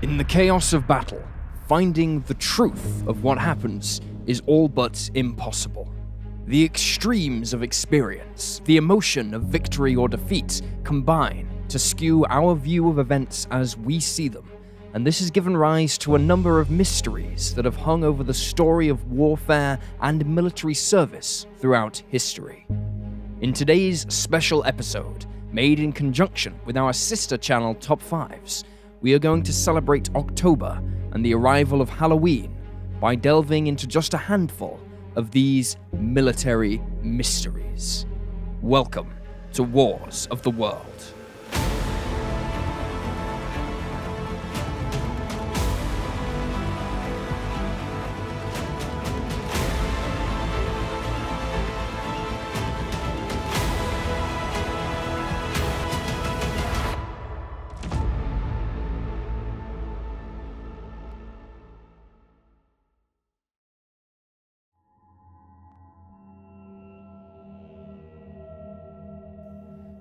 In the chaos of battle, finding the truth of what happens is all but impossible. The extremes of experience, the emotion of victory or defeat, combine to skew our view of events as we see them, and this has given rise to a number of mysteries that have hung over the story of warfare and military service throughout history. In today's special episode, made in conjunction with our sister channel Top 5s, we are going to celebrate October and the arrival of Halloween by delving into just a handful of these military mysteries. Welcome to Wars of the World.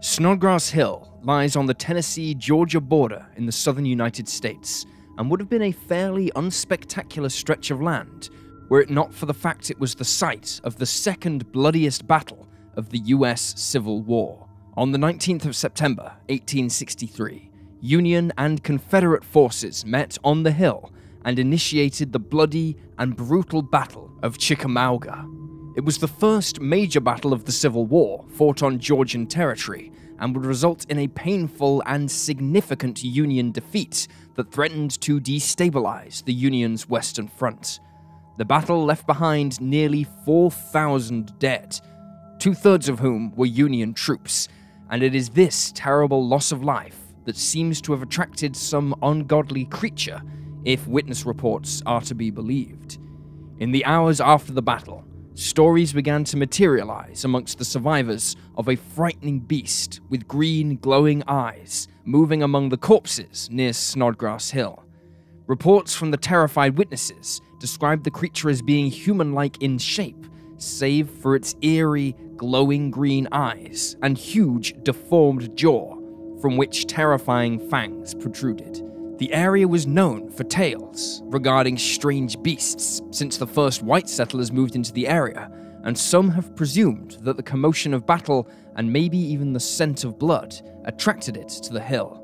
Snodgrass Hill lies on the Tennessee-Georgia border in the southern United States and would have been a fairly unspectacular stretch of land were it not for the fact it was the site of the second bloodiest battle of the US Civil War. On the 19th of September, 1863, Union and Confederate forces met on the hill and initiated the bloody and brutal Battle of Chickamauga. It was the first major battle of the Civil War fought on Georgian territory and would result in a painful and significant Union defeat that threatened to destabilize the Union's Western Front. The battle left behind nearly 4,000 dead, 2/3 of whom were Union troops, and it is this terrible loss of life that seems to have attracted some ungodly creature, if witness reports are to be believed. In the hours after the battle, stories began to materialize amongst the survivors of a frightening beast with green, glowing eyes moving among the corpses near Snodgrass Hill. Reports from the terrified witnesses described the creature as being human-like in shape, save for its eerie, glowing green eyes and huge, deformed jaw, from which terrifying fangs protruded. The area was known for tales regarding strange beasts since the first white settlers moved into the area, and some have presumed that the commotion of battle and maybe even the scent of blood attracted it to the hill.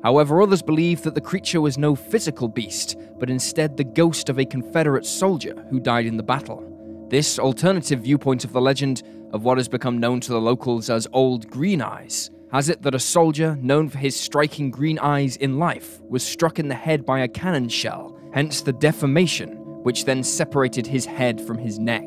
However, others believe that the creature was no physical beast, but instead the ghost of a Confederate soldier who died in the battle. This alternative viewpoint of the legend of what has become known to the locals as Old Green Eyes has it that a soldier known for his striking green eyes in life was struck in the head by a cannon shell, hence the deformation, which then separated his head from his neck.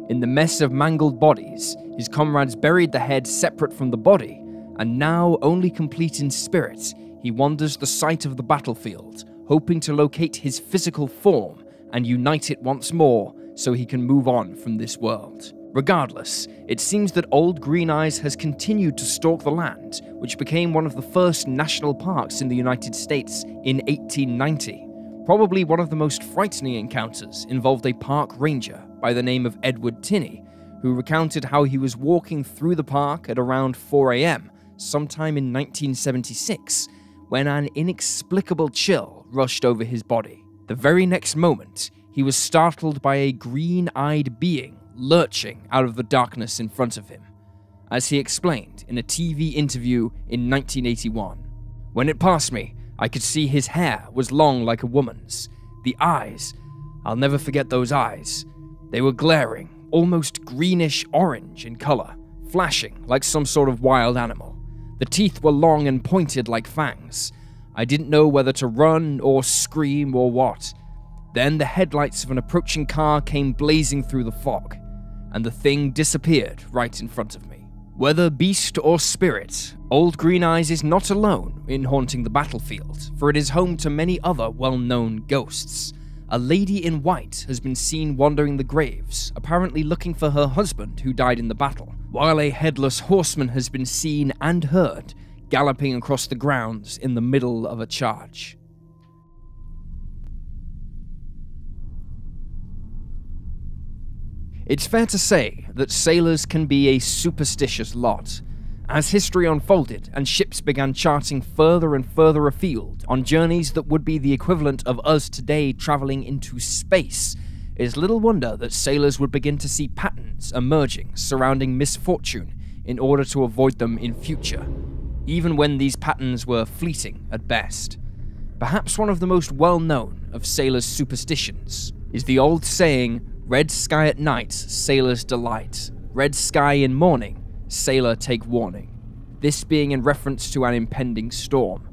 In the mess of mangled bodies, his comrades buried the head separate from the body, and now only complete in spirit, he wanders the site of the battlefield, hoping to locate his physical form and unite it once more so he can move on from this world. Regardless, it seems that Old Green Eyes has continued to stalk the land, which became one of the first national parks in the United States in 1890. Probably one of the most frightening encounters involved a park ranger by the name of Edward Tinney, who recounted how he was walking through the park at around 4 a.m. sometime in 1976, when an inexplicable chill rushed over his body. The very next moment, he was startled by a green-eyed being lurching out of the darkness in front of him. As he explained in a TV interview in 1981, "When it passed me, I could see his hair was long like a woman's. The eyes, I'll never forget those eyes. They were glaring, almost greenish-orange in color, flashing like some sort of wild animal. The teeth were long and pointed like fangs. I didn't know whether to run or scream or what. Then the headlights of an approaching car came blazing through the fog, and the thing disappeared right in front of me." Whether beast or spirit, Old Green Eyes is not alone in haunting the battlefield, for it is home to many other well-known ghosts. A lady in white has been seen wandering the graves, apparently looking for her husband who died in the battle, while a headless horseman has been seen and heard galloping across the grounds in the middle of a charge. It's fair to say that sailors can be a superstitious lot, As history unfolded and ships began charting further and further afield on journeys that would be the equivalent of us today traveling into space, it is little wonder that sailors would begin to see patterns emerging surrounding misfortune in order to avoid them in future, even when these patterns were fleeting at best. Perhaps one of the most well-known of sailors' superstitions is the old saying, "Red sky at night, sailor's delight. Red sky in morning, sailor take warning," this being in reference to an impending storm.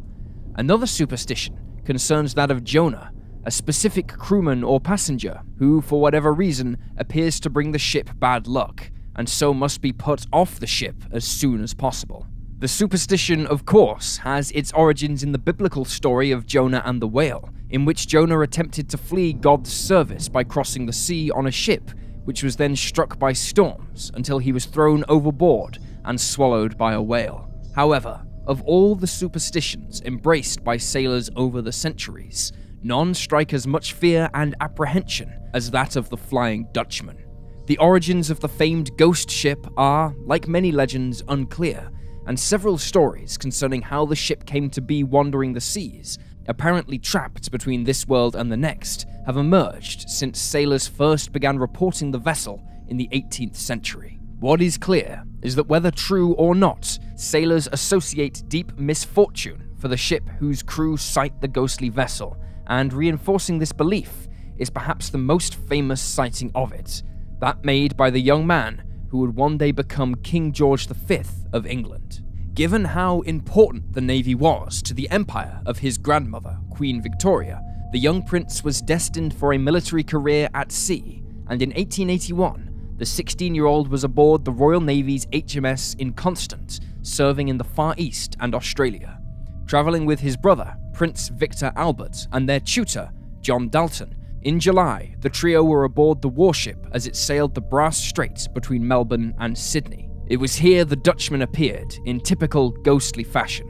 Another superstition concerns that of Jonah, a specific crewman or passenger who, for whatever reason, appears to bring the ship bad luck, and so must be put off the ship as soon as possible. The superstition, of course, has its origins in the biblical story of Jonah and the whale, in which Jonah attempted to flee God's service by crossing the sea on a ship, which was then struck by storms until he was thrown overboard and swallowed by a whale. However, of all the superstitions embraced by sailors over the centuries, none strike as much fear and apprehension as that of the Flying Dutchman. The origins of the famed ghost ship are, like many legends, unclear, and several stories concerning how the ship came to be wandering the seas, apparently trapped between this world and the next, have emerged since sailors first began reporting the vessel in the 18th century. What is clear is that whether true or not, sailors associate deep misfortune for the ship whose crew sight the ghostly vessel, and reinforcing this belief is perhaps the most famous sighting of it, that made by the young man who would one day become King George V of England. Given how important the Navy was to the empire of his grandmother, Queen Victoria, the young prince was destined for a military career at sea, and in 1881, the 16-year-old was aboard the Royal Navy's HMS Inconstant, serving in the Far East and Australia. Traveling with his brother, Prince Victor Albert, and their tutor, John Dalton, in July, the trio were aboard the warship as it sailed the Brass Strait between Melbourne and Sydney. It was here the Dutchman appeared in typical ghostly fashion.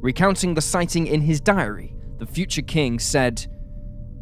Recounting the sighting in his diary, the future king said,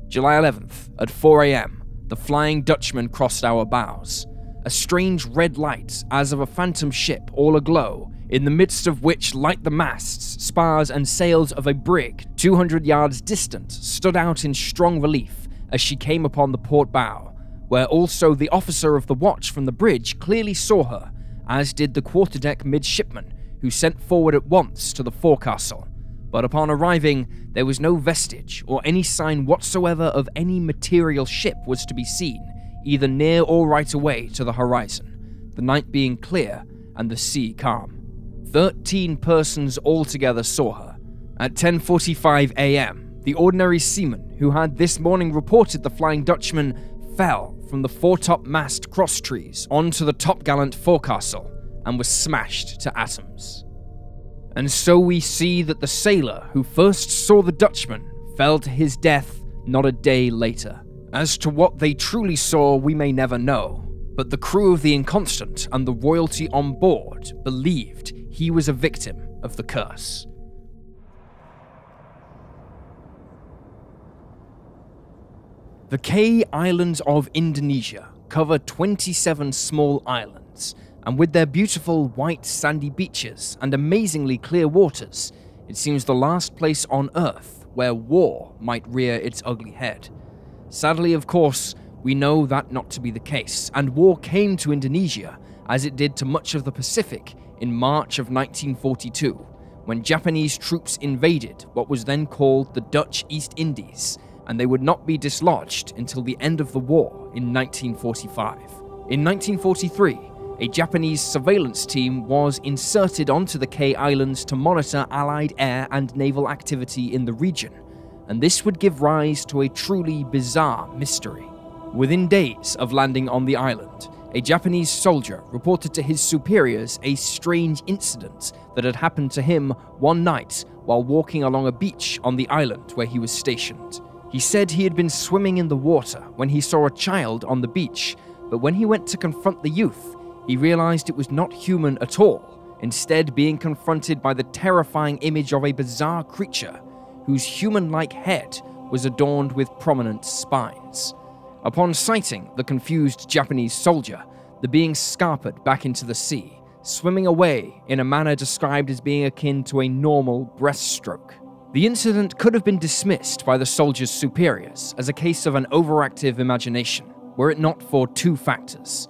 "July 11th, at 4 a.m., the Flying Dutchman crossed our bows. A strange red light, as of a phantom ship all aglow, in the midst of which light the masts, spars, and sails of a brig 200 yards distant, stood out in strong relief as she came upon the port bow, where also the officer of the watch from the bridge clearly saw her, as did the quarterdeck midshipman, who sent forward at once to the forecastle. But upon arriving, there was no vestige or any sign whatsoever of any material ship was to be seen, either near or right away to the horizon, the night being clear and the sea calm. 13 persons altogether saw her. At 10:45 a.m., the ordinary seaman who had this morning reported the Flying Dutchman fell from the foretop mast crosstrees onto the topgallant forecastle and was smashed to atoms. And so we see that the sailor who first saw the Dutchman fell to his death not a day later. As to what they truly saw, we may never know, but the crew of the Inconstant and the royalty on board believed he was a victim of the curse. The Kei Islands of Indonesia cover 27 small islands, and with their beautiful white sandy beaches and amazingly clear waters, it seems the last place on Earth where war might rear its ugly head. Sadly, of course, we know that not to be the case, and war came to Indonesia, as it did to much of the Pacific, in March of 1942, when Japanese troops invaded what was then called the Dutch East Indies, and they would not be dislodged until the end of the war in 1945. In 1943, a Japanese surveillance team was inserted onto the Kei Islands to monitor Allied air and naval activity in the region, and this would give rise to a truly bizarre mystery. Within days of landing on the island, a Japanese soldier reported to his superiors a strange incident that had happened to him one night while walking along a beach on the island where he was stationed. He said he had been swimming in the water when he saw a child on the beach, but when he went to confront the youth, he realized it was not human at all, instead being confronted by the terrifying image of a bizarre creature whose human-like head was adorned with prominent spines. Upon sighting the confused Japanese soldier, the being scarpered back into the sea, swimming away in a manner described as being akin to a normal breaststroke. The incident could have been dismissed by the soldiers' superiors as a case of an overactive imagination, were it not for two factors.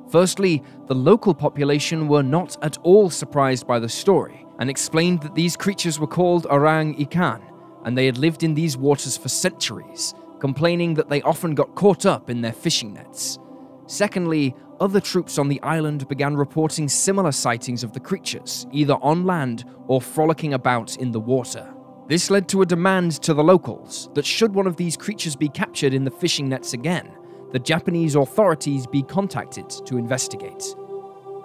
Firstly, the local population were not at all surprised by the story and explained that these creatures were called orang-ikan, and they had lived in these waters for centuries, complaining that they often got caught up in their fishing nets. Secondly, other troops on the island began reporting similar sightings of the creatures, either on land or frolicking about in the water. This led to a demand to the locals that should one of these creatures be captured in the fishing nets again, the Japanese authorities be contacted to investigate.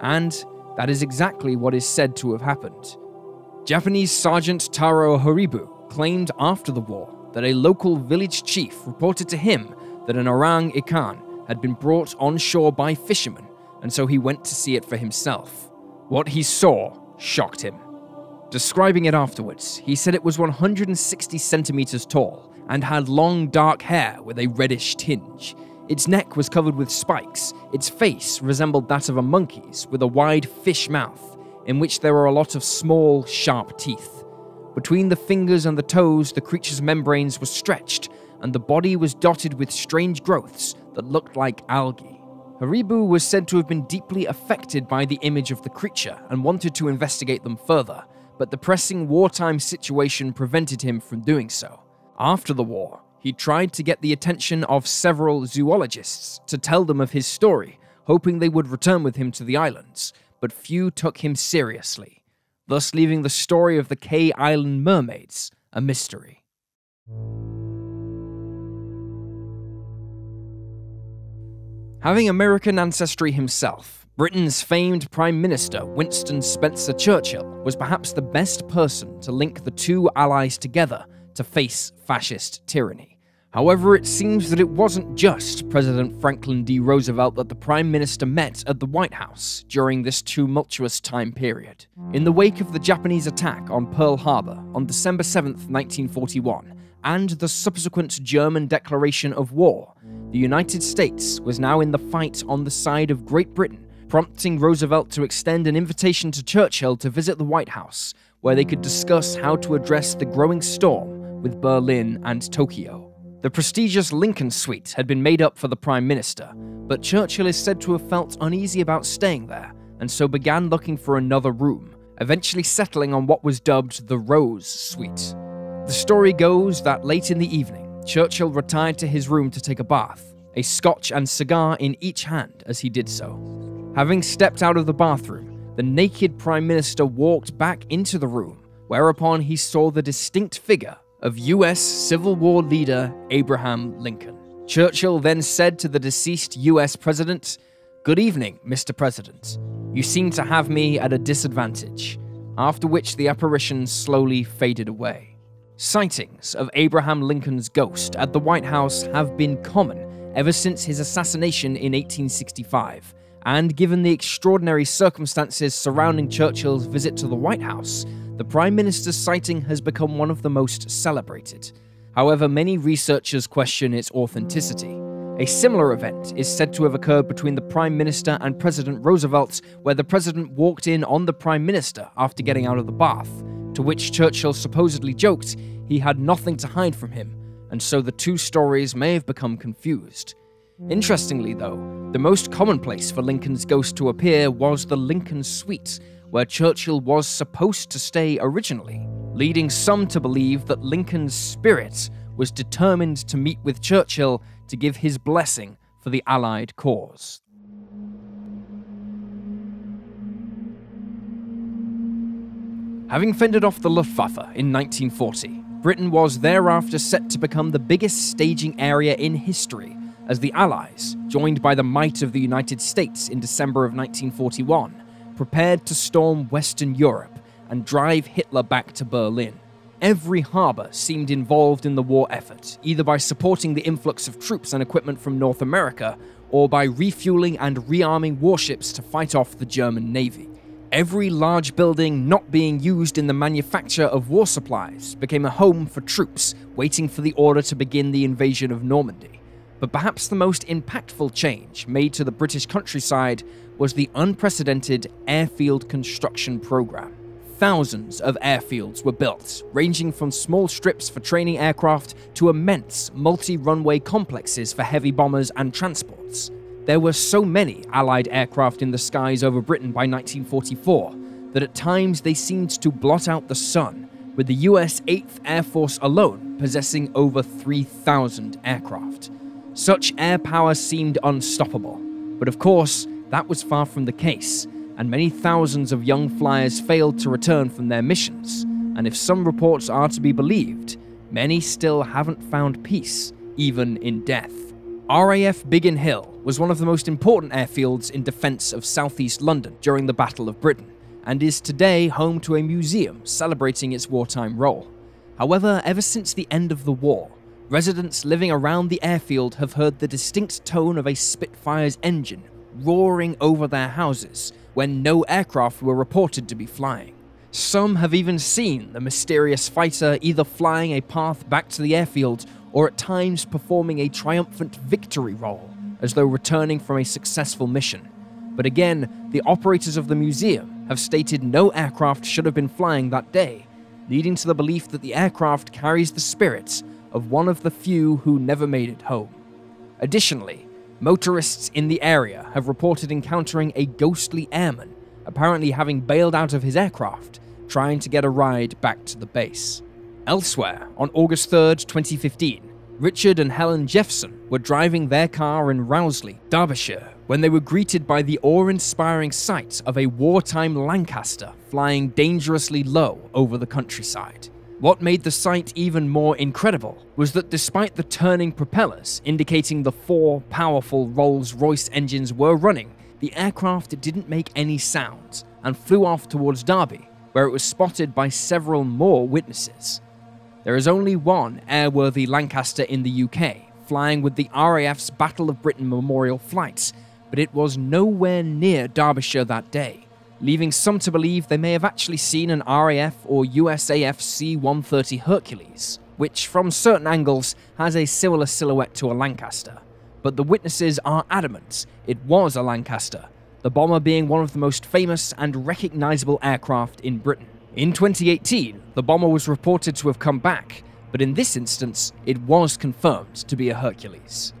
And that is exactly what is said to have happened. Japanese Sergeant Taro Horibu claimed after the war that a local village chief reported to him that an orang-ikan had been brought on shore by fishermen, and so he went to see it for himself. What he saw shocked him. Describing it afterwards, he said it was 160 centimeters tall and had long dark hair with a reddish tinge. Its neck was covered with spikes. Its face resembled that of a monkey's, with a wide fish mouth, in which there were a lot of small, sharp teeth. Between the fingers and the toes, the creature's membranes were stretched, and the body was dotted with strange growths that looked like algae. Haribu was said to have been deeply affected by the image of the creature and wanted to investigate them further, but the pressing wartime situation prevented him from doing so. After the war, he tried to get the attention of several zoologists to tell them of his story, hoping they would return with him to the islands, but few took him seriously, thus leaving the story of the Kei Island mermaids a mystery. Having American ancestry himself, Britain's famed Prime Minister Winston Spencer Churchill was perhaps the best person to link the two allies together to face fascist tyranny. However, it seems that it wasn't just President Franklin D. Roosevelt that the Prime Minister met at the White House during this tumultuous time period. In the wake of the Japanese attack on Pearl Harbor on December 7, 1941, and the subsequent German declaration of war, the United States was now in the fight on the side of Great Britain, prompting Roosevelt to extend an invitation to Churchill to visit the White House, where they could discuss how to address the growing storm with Berlin and Tokyo. The prestigious Lincoln Suite had been made up for the Prime Minister, but Churchill is said to have felt uneasy about staying there, and so began looking for another room, eventually settling on what was dubbed the Rose Suite. The story goes that late in the evening, Churchill retired to his room to take a bath, a scotch and cigar in each hand as he did so. Having stepped out of the bathroom, the naked Prime Minister walked back into the room, whereupon he saw the distinct figure of US Civil War leader Abraham Lincoln. Churchill then said to the deceased US president, "Good evening, Mr. President. You seem to have me at a disadvantage," after which the apparition slowly faded away. Sightings of Abraham Lincoln's ghost at the White House have been common ever since his assassination in 1865, and given the extraordinary circumstances surrounding Churchill's visit to the White House, the Prime Minister's sighting has become one of the most celebrated. However, many researchers question its authenticity. A similar event is said to have occurred between the Prime Minister and President Roosevelt, where the President walked in on the Prime Minister after getting out of the bath, to which Churchill supposedly joked he had nothing to hide from him, and so the two stories may have become confused. Interestingly though, the most common place for Lincoln's ghost to appear was the Lincoln Suite, where Churchill was supposed to stay originally, leading some to believe that Lincoln's spirit was determined to meet with Churchill to give his blessing for the Allied cause. Having fended off the Luftwaffe in 1940, Britain was thereafter set to become the biggest staging area in history, as the Allies, joined by the might of the United States in December of 1941, prepared to storm Western Europe and drive Hitler back to Berlin. Every harbour seemed involved in the war effort, either by supporting the influx of troops and equipment from North America, or by refueling and rearming warships to fight off the German Navy. Every large building not being used in the manufacture of war supplies became a home for troops waiting for the order to begin the invasion of Normandy. But perhaps the most impactful change made to the British countryside was the unprecedented airfield construction program. Thousands of airfields were built, ranging from small strips for training aircraft to immense multi-runway complexes for heavy bombers and transports. There were so many Allied aircraft in the skies over Britain by 1944 that at times they seemed to blot out the sun, with the US 8th Air Force alone possessing over 3,000 aircraft. Such air power seemed unstoppable, but of course, that was far from the case, and many thousands of young flyers failed to return from their missions, and if some reports are to be believed, many still haven't found peace, even in death. RAF Biggin Hill was one of the most important airfields in defence of southeast London during the Battle of Britain, and is today home to a museum celebrating its wartime role. However, ever since the end of the war, residents living around the airfield have heard the distinct tone of a Spitfire's engine roaring over their houses when no aircraft were reported to be flying. Some have even seen the mysterious fighter either flying a path back to the airfield or at times performing a triumphant victory roll, as though returning from a successful mission. But again, the operators of the museum have stated no aircraft should have been flying that day, leading to the belief that the aircraft carries the spirits of one of the few who never made it home. Additionally, motorists in the area have reported encountering a ghostly airman, apparently having bailed out of his aircraft, trying to get a ride back to the base. Elsewhere, on August 3rd, 2015, Richard and Helen Jeffson were driving their car in Rowsley, Derbyshire, when they were greeted by the awe-inspiring sight of a wartime Lancaster flying dangerously low over the countryside. What made the sight even more incredible was that despite the turning propellers indicating the 4 powerful Rolls-Royce engines were running, the aircraft didn't make any sound and flew off towards Derby, where it was spotted by several more witnesses. There is only one airworthy Lancaster in the UK, flying with the RAF's Battle of Britain memorial flights, but it was nowhere near Derbyshire that day, leaving some to believe they may have actually seen an RAF or USAF C-130 Hercules, which from certain angles has a similar silhouette to a Lancaster. But the witnesses are adamant it was a Lancaster, the bomber being one of the most famous and recognizable aircraft in Britain. In 2018, the bomber was reported to have come back, but in this instance, it was confirmed to be a Hercules.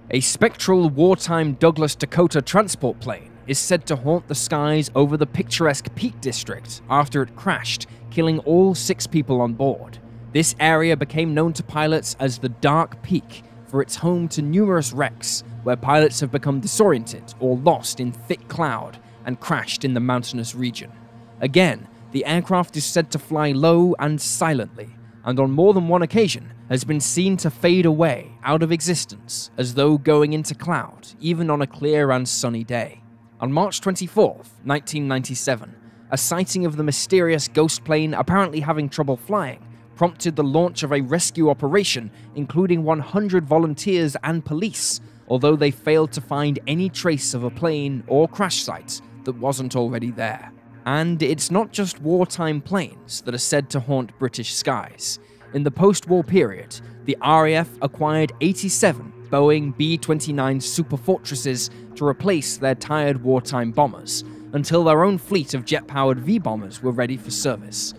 A spectral wartime Douglas Dakota transport plane is said to haunt the skies over the picturesque Peak District after it crashed, killing all 6 people on board. This area became known to pilots as the Dark Peak, for it's home to numerous wrecks where pilots have become disoriented or lost in thick cloud and crashed in the mountainous region. Again, the aircraft is said to fly low and silently, and on more than one occasion has been seen to fade away out of existence as though going into cloud, even on a clear and sunny day. On March 24th, 1997, a sighting of the mysterious ghost plane apparently having trouble flying prompted the launch of a rescue operation including 100 volunteers and police, although they failed to find any trace of a plane or crash site that wasn't already there. And it's not just wartime planes that are said to haunt British skies. In the post-war period, the RAF acquired 87 Boeing B-29 Super Fortresses to replace their tired wartime bombers, until their own fleet of jet-powered V-bombers were ready for service.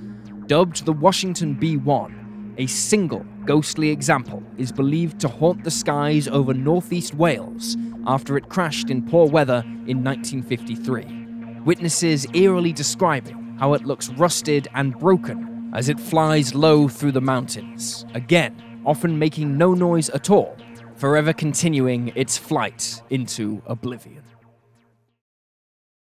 Dubbed the Washington B-1, a single ghostly example is believed to haunt the skies over northeast Wales after it crashed in poor weather in 1953. Witnesses eerily describing how it looks rusted and broken as it flies low through the mountains, again, often making no noise at all, forever continuing its flight into oblivion.